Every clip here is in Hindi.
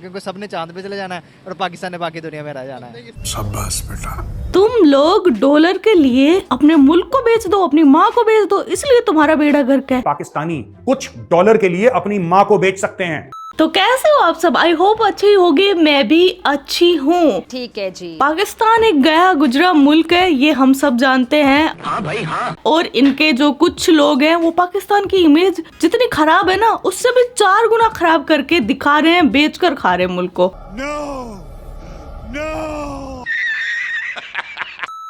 क्योंकि सबने चांद पे चले जाना है और पाकिस्तान ने बाकी दुनिया में रह जाना है। शाबाश बेटा। तुम लोग डॉलर के लिए अपने मुल्क को बेच दो, अपनी माँ को बेच दो, इसलिए तुम्हारा बेड़ा गर्क है। पाकिस्तानी कुछ डॉलर के लिए अपनी माँ को बेच सकते हैं। तो कैसे हो आप सब? आई होप अच्छे ही होगे, मैं भी अच्छी हूँ। ठीक है जी। पाकिस्तान एक गया गुजरा मुल्क है, ये हम सब जानते हैं। हाँ भाई हाँ। और इनके जो कुछ लोग हैं वो पाकिस्तान की इमेज जितनी खराब है ना, उससे भी 4 गुना खराब करके दिखा रहे हैं, बेच कर खा रहे हैं मुल्क को।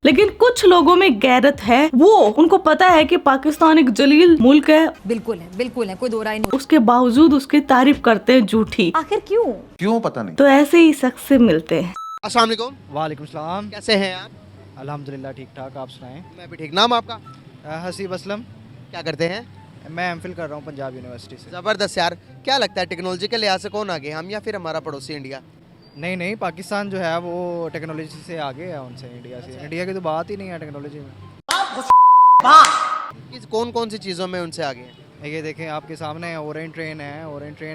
लेकिन कुछ लोगों में गैरत है, वो उनको पता है कि पाकिस्तान एक जलील मुल्क है, बिल्कुल है, कोई दो राय नहीं। उसके बावजूद उसकी तारीफ करते हैं झूठी। आखिर क्यों पता नहीं। तो ऐसे ही शख्स से मिलते हैं। अस्सलाम वालेकुम। वालेकुम सलाम। कैसे हैं आप? अल्हम्दुलिल्लाह ठीक ठाक, आप सुनाएं। मैं भी ठीक। नाम आपका? हसीब असलम। क्या करते हैं? मैं एमफिल कर रहा हूँ पंजाब यूनिवर्सिटी से। ज़बरदस्त यार। क्या लगता है टेक्नोलॉजी के लिहाज से कौन आगे, हम या फिर हमारा पड़ोसी इंडिया? नहीं, पाकिस्तान जो है वो टेक्नोलॉजी से आगे है उनसे, इंडिया से। इंडिया की तो बात ही नहीं है टेक्नोलॉजी में। कौन कौन सी चीज़ों में उनसे आगे हैं? ये देखें आपके सामने ओरेंज ट्रेन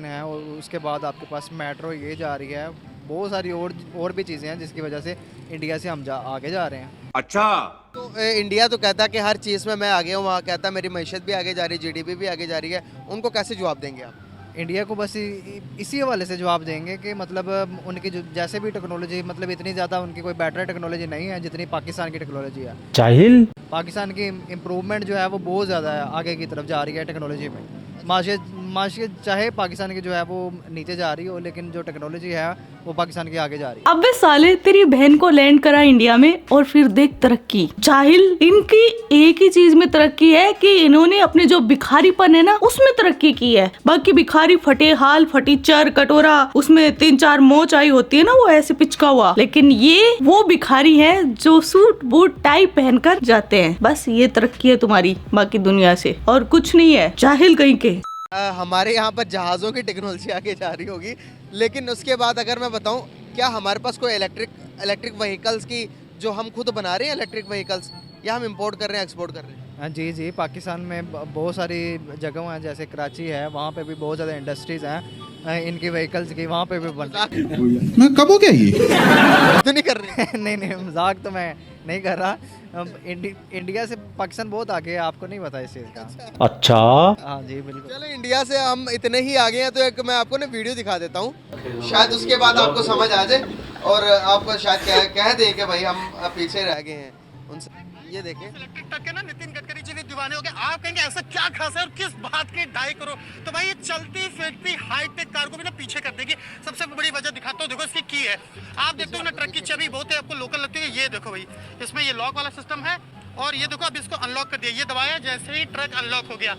है और उसके बाद आपके पास मेट्रो ये जा रही है, बहुत सारी और भी चीज़ें हैं जिसकी वजह से इंडिया से हम आगे जा रहे हैं। अच्छा। तो इंडिया तो कहता है कि हर चीज़ में मैं आगे हूँ, वहाँ कहता है मेरी मैशत भी आगे जा रही है, जीडीपी भी आगे जा रही है। उनको कैसे जवाब देंगे आप? इंडिया को बस इसी हवाले से जवाब देंगे कि मतलब उनकी जो जैसे भी टेक्नोलॉजी, मतलब इतनी ज़्यादा उनकी कोई बेटर टेक्नोलॉजी नहीं है जितनी पाकिस्तान की टेक्नोलॉजी है। जाहिल। पाकिस्तान की इम्प्रूवमेंट जो है वो बहुत ज़्यादा है, आगे की तरफ जा रही है टेक्नोलॉजी में। माशियत चाहे पाकिस्तान की जो है वो नीचे जा रही हो, लेकिन जो टेक्नोलॉजी है वो पाकिस्तान की आगे जा रही है। अबे साले, तेरी बहन को लैंड करा इंडिया में और फिर देख तरक्की। जाहिल, इनकी एक ही चीज में तरक्की है कि इन्होंने अपने जो भिखारीपन है ना उसमें तरक्की की है। बाकी भिखारी फटे हाल, फटी चर कटोरा, उसमें 3-4 मोच आई होती है ना, वो ऐसे पिचका हुआ। लेकिन ये वो भिखारी है जो सूट बूट टाई पहनकर जाते हैं। बस ये तरक्की है तुम्हारी बाकी दुनिया से, और कुछ नहीं है। जाहिल कहीं के। हमारे यहाँ पर जहाज़ों की टेक्नोलॉजी आगे जा रही होगी, लेकिन उसके बाद अगर मैं बताऊँ, क्या हमारे पास कोई इलेक्ट्रिक व्हीकल्स की जो हम खुद बना रहे हैं इलेक्ट्रिक व्हीकल्स, या हम इंपोर्ट कर रहे हैं, एक्सपोर्ट कर रहे हैं? हाँ जी, पाकिस्तान में बहुत सारी जगह हैं, जैसे कराची है, वहाँ पे भी बहुत ज़्यादा इंडस्ट्रीज़ हैं इनकी व्हीकल्स की, वहाँ पे भी बन रही है। मैं कब हो गया ये? तो नहीं कर रहे हैं। नहीं, मजाक तो मैं नहीं कर रहा। इंडिया से पाकिस्तान बहुत आगे है, आपको नहीं पता इस चीज़ का। अच्छा। हाँ जी बिल्कुल। चलो, इंडिया से हम इतने ही आगे हैं, तो एक मैं आपको ना वीडियो दिखा देता हूँ, शायद उसके बाद आपको समझ आ जाए और आपको शायद कह दे कि भाई हम पीछे रह गए हैं उनसे। ये देखिए, इलेक्ट्रिक ट्रक के ना नितिन गडकरी जी भी दीवाने हो गए। आप कहेंगे ऐसा क्या खास है और किस बात के 2.5 करोड़, तो भाई ये चलती फिरती हाईटेक कार को भी ना पीछे कर देगी। सबसे बड़ी वजह दिखाता हूँ, देखो इसकी की है। आप देखते हो ना, ट्रक की चाबी बहुत है, आपको लोकल लगती है। ये देखो भाई, इसमें ये लॉक वाला सिस्टम है, और ये देखो अब इसको अनलॉक कर दिया। ये दबाया, जैसे ही ट्रक अनलॉक हो गया।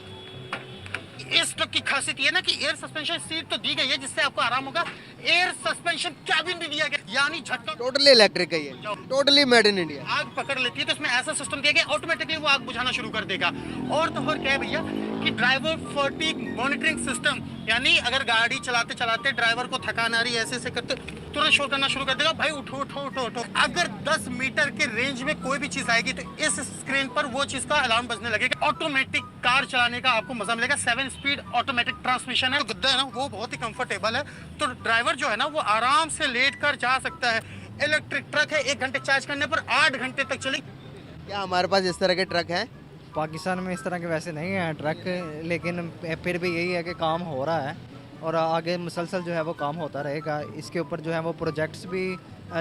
इस ट्रक की खासियत ये ना कि एयर सस्पेंशन सीट तो दी गई है जिससे आपको आराम होगा, एयर सस्पेंशन कैबिन भी दिया गया, यानी झटका। टोटली इलेक्ट्रिक है ये, टोटली मेड इन इंडिया। आग पकड़ लेती है तो इसमें ऐसा सिस्टम दिया गया, ऑटोमेटिकली वो आग बुझाना शुरू कर देगा। और तो और क्या है भैया कि ड्राइवर फटीग मॉनिटरिंग सिस्टम, यानी अगर गाड़ी चलाते चलाते ड्राइवर को थकान आ रही है, ऐसे करते तुरंत शोर करना शुरू कर देगा, भाई उठो उठो उठो उठो। अगर 10 मीटर के रेंज में कोई भी चीज आएगी तो इस स्क्रीन पर वो चीज का अलार्म बजने लगेगा। ऑटोमेटिक कार चलाने का आपको मजा मिलेगा। 7 स्पीड ऑटोमेटिक ट्रांसमिशन है। तो गद्दा है ना, वो बहुत ही कंफर्टेबल है, तो ड्राइवर जो है ना वो आराम से लेट कर जा सकता है। इलेक्ट्रिक ट्रक है, 1 घंटे चार्ज करने पर 8 घंटे तक चलेगी। क्या हमारे पास इस तरह के ट्रक हैं? पाकिस्तान में इस तरह के वैसे नहीं है ट्रक, लेकिन फिर भी यही है कि काम हो रहा है और आगे मुसलसल जो है वो काम होता रहेगा। इसके ऊपर जो है वो प्रोजेक्ट्स भी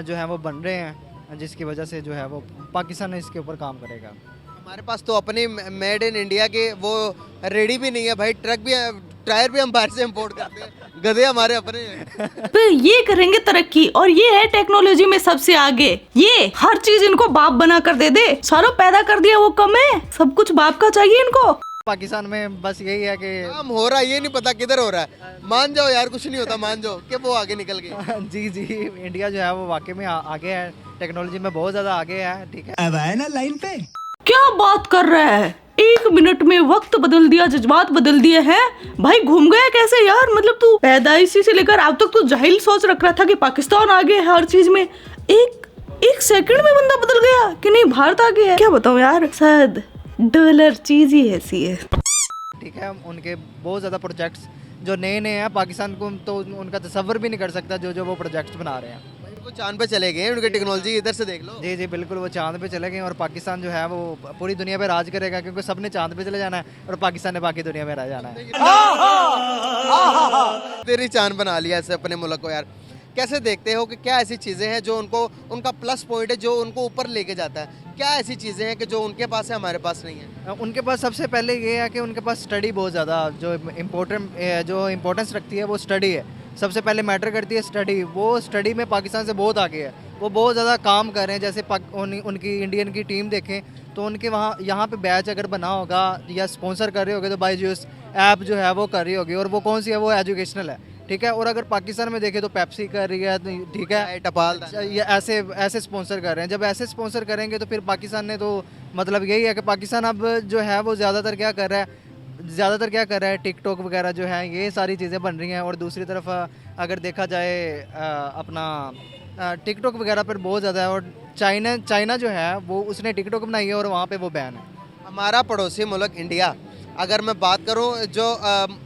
जो है वो बन रहे हैं, जिसकी वजह से जो है वो पाकिस्तान इसके ऊपर काम करेगा। हमारे पास तो अपनी मेड इन इंडिया के वो रेडी भी नहीं है भाई। ट्रक भी, टायर भी हम बाहर से इंपोर्ट करते हैं, गधे हमारे अपने हैं। तो ये करेंगे तरक्की, और ये है टेक्नोलॉजी में सबसे आगे। ये हर चीज इनको बाप बना कर दे दे, सारा पैदा कर दिया वो कम है, सब कुछ बाप का चाहिए इनको। पाकिस्तान में बस यही है कि काम हो रहा है, ये नहीं पता किधर हो रहा है। मान जाओ यार, कुछ नहीं होता, मान जाओ कि वो आगे निकल गए। जी, इंडिया जो है वो वाकई में आगे है, टेक्नोलॉजी में बहुत ज़्यादा आगे है। ठीक है, अब आए ना लाइन पे। क्या बात कर रहा है? 1 मिनट में वक्त बदल दिया, जज्बात बदल दिए हैं। भाई घूम गया कैसे यार? मतलब तू पैदाइशी से लेकर अब तक तू जाहिल सोच रख रहा था कि पाकिस्तान आगे है हर चीज में, एक सेकंड में बंदा बदल गया कि नहीं भारत आगे है। क्या बताऊं यार, शायद डॉलर चीज ही ऐसी है। ठीक है, उनके बहुत ज़्यादा प्रोजेक्ट्स जो नए नए हैं पाकिस्तान को तो उनका तसव्वुर भी नहीं कर सकता जो जो वो प्रोजेक्ट्स बना रहे हैं। वो चांद पे चले गए हैं, उनकी टेक्नोलॉजी इधर से देख लो। जी जी बिल्कुल, वो चांद पे चले गए और पाकिस्तान जो है वो पूरी दुनिया पे राज करेगा, क्योंकि सबने चांद पे चले जाना है और पाकिस्तान ने बाकी दुनिया में रह जाना है। तेरी चांद बना लिया ऐसे अपने मुल्क को यार। कैसे देखते हो कि क्या ऐसी चीज़ें हैं जो उनको, उनका प्लस पॉइंट है जो उनको ऊपर लेके जाता है? क्या ऐसी चीज़ें हैं कि जो उनके पास है हमारे पास नहीं है? उनके पास सबसे पहले ये है कि उनके पास स्टडी बहुत ज़्यादा जो इम्पोर्टेंस रखती है वो स्टडी है। सबसे पहले मैटर करती है स्टडी। वो स्टडी में पाकिस्तान से बहुत आगे है, वो बहुत ज़्यादा काम कर रहे हैं। जैसे उनकी इंडियन की टीम देखें तो उनके वहाँ यहाँ पे बैच अगर बना होगा या स्पॉन्सर कर रहे होगे तो बायजूस ऐप जो है वो कर रही होगी, और वो कौन सी है, वो एजुकेशनल है, ठीक है। और अगर पाकिस्तान में देखें तो पेप्सी कर रही है, ठीक है, टपाल ये ऐसे स्पॉन्सर कर रहे हैं। जब ऐसे स्पॉन्सर करेंगे तो फिर पाकिस्तान ने तो मतलब यही है कि पाकिस्तान अब जो है वो ज़्यादातर क्या कर रहा है टिकटॉक वगैरह जो है ये सारी चीज़ें बन रही हैं। और दूसरी तरफ अगर देखा जाए अपना टिकटॉक वगैरह पर बहुत ज़्यादा है। और चाइना जो है वो उसने टिकटॉक बनाई है और वहाँ पे वो बैन है। हमारा पड़ोसी मुल्क इंडिया, अगर मैं बात करूं जो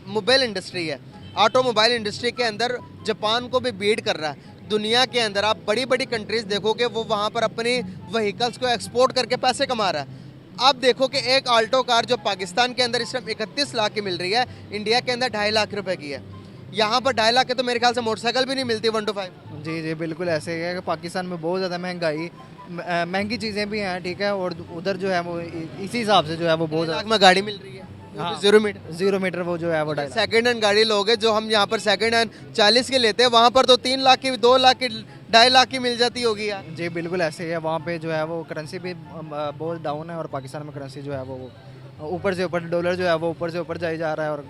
मोबाइल इंडस्ट्री है, ऑटोमोबाइल इंडस्ट्री के अंदर जापान को भी बीट कर रहा है। दुनिया के अंदर आप बड़ी बड़ी कंट्रीज देखोगे वो वहाँ पर अपनी व्हीकल्स को एक्सपोर्ट करके पैसे कमा रहा है। आप देखो कि एक आल्टो कार जो पाकिस्तान के अंदर इस टाइम 31 लाख की मिल रही है, इंडिया के अंदर 2.5 लाख रुपए की है। यहाँ पर 2.5 लाख के तो मेरे ख्याल से मोटरसाइकिल भी नहीं मिलती 1 to 5। जी जी बिल्कुल ऐसे ही है कि पाकिस्तान में बहुत ज़्यादा महंगी चीज़ें भी हैं, ठीक है। और उधर जो है वो इसी हिसाब से जो है वो बहुत लाख में गाड़ी मिल रही है, हाँ, 0 मीटर वो जो है वो 2.5 सेकंड हैंड गाड़ी लोगे जो हम यहाँ पर सेकंड हैंड 40 की लेते हैं, वहाँ पर तो 3 लाख की, 2 लाख की, 2.5 लाख की मिल जाती होगी यार। जी बिल्कुल ऐसे ही है। वहाँ पे जो है वो करेंसी भी बहुत डाउन है और पाकिस्तान में करेंसी जो है वो ऊपर से ऊपर, डॉलर जो है वो ऊपर से ऊपर जाई जा रहा है और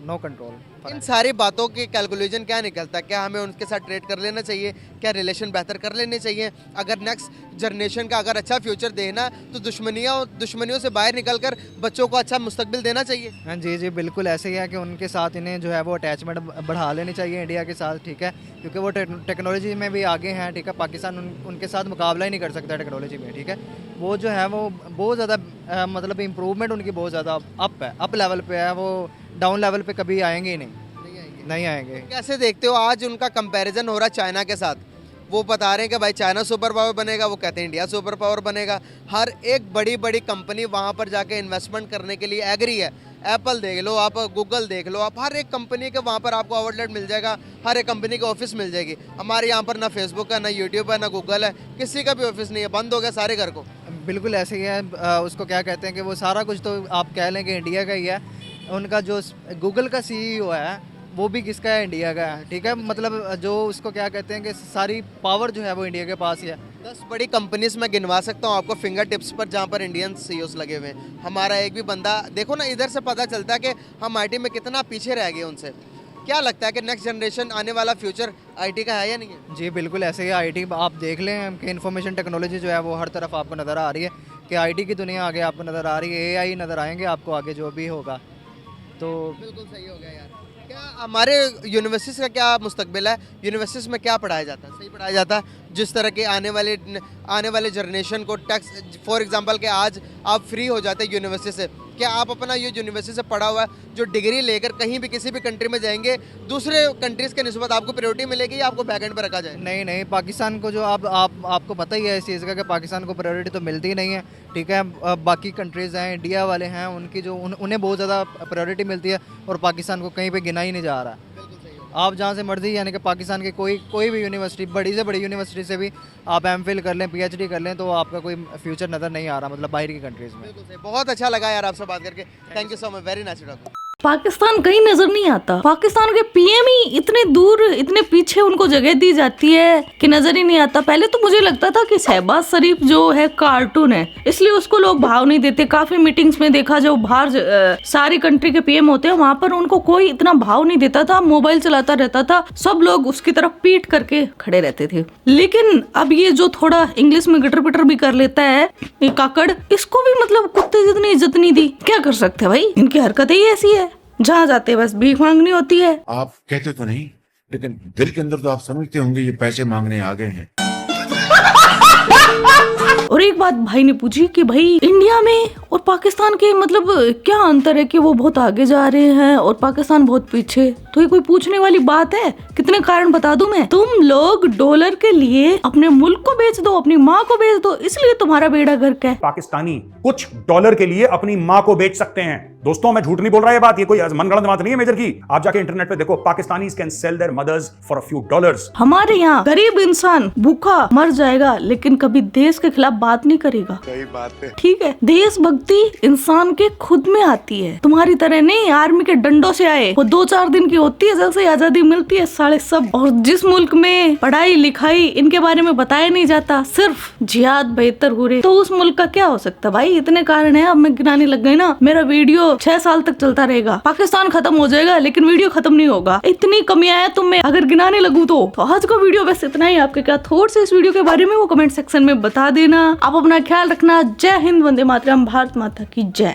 नो कंट्रोल। इन सारी बातों की कैलकुलेशन क्या निकलता है? क्या हमें उनके साथ ट्रेड कर लेना चाहिए? क्या रिलेशन बेहतर कर लेने चाहिए? अगर नेक्स्ट जनरेशन का अगर अच्छा फ्यूचर देना तो दुश्मनियों से बाहर निकलकर बच्चों को अच्छा मुस्तकबिल देना चाहिए। हाँ जी जी बिल्कुल ऐसे ही है कि उनके साथ इन्हें जो है वो अटैचमेंट बढ़ा लेनी चाहिए इंडिया के साथ, ठीक है, क्योंकि वो टेक्नोलॉजी में भी आगे हैं, ठीक है। पाकिस्तान उनके साथ मुकाबला ही नहीं कर सकता टेक्नोलॉजी में, ठीक है। वो जो है वो बहुत ज़्यादा मतलब इम्प्रूवमेंट उनकी बहुत ज़्यादा अप लेवल पे है, वो डाउन लेवल पे कभी आएंगे ही नहीं आएंगे। कैसे देखते हो आज उनका कंपैरिजन हो रहा है चाइना के साथ? वो बता रहे हैं कि भाई चाइना सुपर पावर बनेगा, वो कहते हैं इंडिया सुपर पावर बनेगा। हर एक बड़ी बड़ी कंपनी वहाँ पर जाके इन्वेस्टमेंट करने के लिए एग्री है। एप्पल देख लो आप, गूगल देख लो आप, हर एक कंपनी के वहाँ पर आपको आउटलेट मिल जाएगा, हर एक कंपनी के ऑफिस मिल जाएगी। हमारे यहाँ पर ना फेसबुक है, ना यूट्यूब है, ना गूगल है, किसी का भी ऑफिस नहीं है, बंद हो गया सारे घर को। बिल्कुल ऐसे ही है। उसको क्या कहते हैं कि वो सारा कुछ तो आप कह लें कि इंडिया का ही है। उनका जो गूगल का CEO है वो भी किसका है? इंडिया का है, ठीक है। मतलब जो उसको क्या कहते हैं कि सारी पावर जो है वो इंडिया के पास ही है। 10 बड़ी कंपनीज में गिनवा सकता हूँ आपको फिंगर टिप्स पर जहाँ पर इंडियन CEOs लगे हुए हैं। हमारा एक भी बंदा देखो ना, इधर से पता चलता है कि हम IT में कितना पीछे रह गए उनसे। क्या लगता है कि नेक्स्ट जनरेशन आने वाला फ्यूचर IT का है या नहीं है? जी बिल्कुल ऐसे ही IT आप देख लें कि इंफॉर्मेशन टेक्नोलॉजी जो है वो हर तरफ आपको नज़र आ रही है कि IT की दुनिया आगे आपको नज़र आ रही है, AI नज़र आएंगे आपको आगे जो भी होगा। तो बिल्कुल सही हो गया यार। क्या हमारे यूनिवर्सिटीज़ का क्या मुस्तकबिल है? यूनिवर्सिटीज़ में क्या पढ़ाया जाता है? सही पढ़ाया जाता है? जिस तरह के आने वाले जनरेशन को टैक्स, फॉर एग्जांपल कि आज आप फ्री हो जाते हैं यूनिवर्सिटी से, क्या आप अपना ये यूनिवर्सिटी से पढ़ा हुआ जो डिग्री लेकर कहीं भी किसी भी कंट्री में जाएंगे, दूसरे कंट्रीज़ के निस्बत आपको प्रायोरिटी मिलेगी या आपको बैकएंड पर रखा जाए? नहीं, पाकिस्तान को जो आपको पता ही है इस चीज़ का कि पाकिस्तान को प्रायोरिटी तो मिलती ही नहीं है, ठीक है। बाकी कंट्रीज़ हैं, इंडिया वाले हैं, उनकी जो उन्हें बहुत ज़्यादा प्रायोरिटी मिलती है और पाकिस्तान को कहीं पे गिना ही नहीं जा रहा है। आप जहाँ से मर्जी, यानी कि पाकिस्तान की कोई भी यूनिवर्सिटी, बड़ी से बड़ी यूनिवर्सिटी से भी आप MPhil कर लें, PhD कर लें, तो आपका कोई फ्यूचर नज़र नहीं आ रहा, मतलब बाहर की कंट्रीज़ में। बहुत अच्छा लगा यार आपसे बात करके। Thank you so much, very nice talk. Pakistan कहीं नजर नहीं आता। पाकिस्तान के PM ही इतने दूर, इतने पीछे उनको जगह दी जाती है कि नजर ही नहीं आता। पहले तो मुझे लगता था कि शहबाज शरीफ जो है कार्टून है, इसलिए उसको लोग भाव नहीं देते। काफी मीटिंग्स में देखा, जो बाहर सारी कंट्री के PM होते हैं वहाँ पर उनको कोई इतना भाव नहीं देता था, मोबाइल चलाता रहता था, सब लोग उसकी तरफ पीट करके खड़े रहते थे। लेकिन अब ये जो थोड़ा इंग्लिश में गटर पिटर भी कर लेता है, ये काकड़, इसको भी मतलब कुत्ते जितनी इज्जत नहीं दी। क्या कर सकते हैं भाई, इनकी हरकतें ही ऐसी है, जहाँ जाते बस भीख मांगनी होती है। आप कहते तो नहीं, लेकिन दिल के अंदर तो आप समझते होंगे ये पैसे मांगने आ गए हैं। और एक बात भाई ने पूछी कि भाई इंडिया में और पाकिस्तान के मतलब क्या अंतर है कि वो बहुत आगे जा रहे हैं और पाकिस्तान बहुत पीछे। तो ये कोई पूछने वाली बात है? कितने कारण बता दूं मैं। तुम लोग डॉलर के लिए अपने मुल्क को बेच दो, अपनी माँ को बेच दो, इसलिए तुम्हारा बेड़ा गर्क है। पाकिस्तानी कुछ डॉलर के लिए अपनी माँ को बेच सकते हैं। दोस्तों मैं झूठ नहीं बोल रहा, ये बात, ये कोई मनगढ़ंत बात नहीं है मेजर की। आप जाके इंटरनेट पे देखो, Pakistanis can sell their mothers for a few dollars. हमारे यहाँ गरीब इंसान भूखा मर जाएगा लेकिन कभी देश के खिलाफ बात नहीं करेगा। सही बात है। ठीक है, देशभक्ति इंसान के खुद में आती है, तुम्हारी तरह नहीं आर्मी के डंडों से आए। वो 2-4 दिन की होती है, जैसे आजादी मिलती है साढ़े सब। और जिस मुल्क में पढ़ाई लिखाई इनके बारे में बताया नहीं जाता, सिर्फ जिहाद बेहतर हो रहे, तो उस मुल्क का क्या हो सकता भाई। इतने कारण है, अब मैं गिनाने लग गई ना, मेरा वीडियो 6 साल तक चलता रहेगा। पाकिस्तान खत्म हो जाएगा लेकिन वीडियो खत्म नहीं होगा। इतनी कमियां है तुम में अगर गिनाने लगूं तो आज का वीडियो बस इतना ही। आपके क्या थॉट्स है इस वीडियो के बारे में वो कमेंट सेक्शन में बता देना। आप अपना ख्याल रखना। जय हिंद, वंदे मातरम, भारत माता की जय।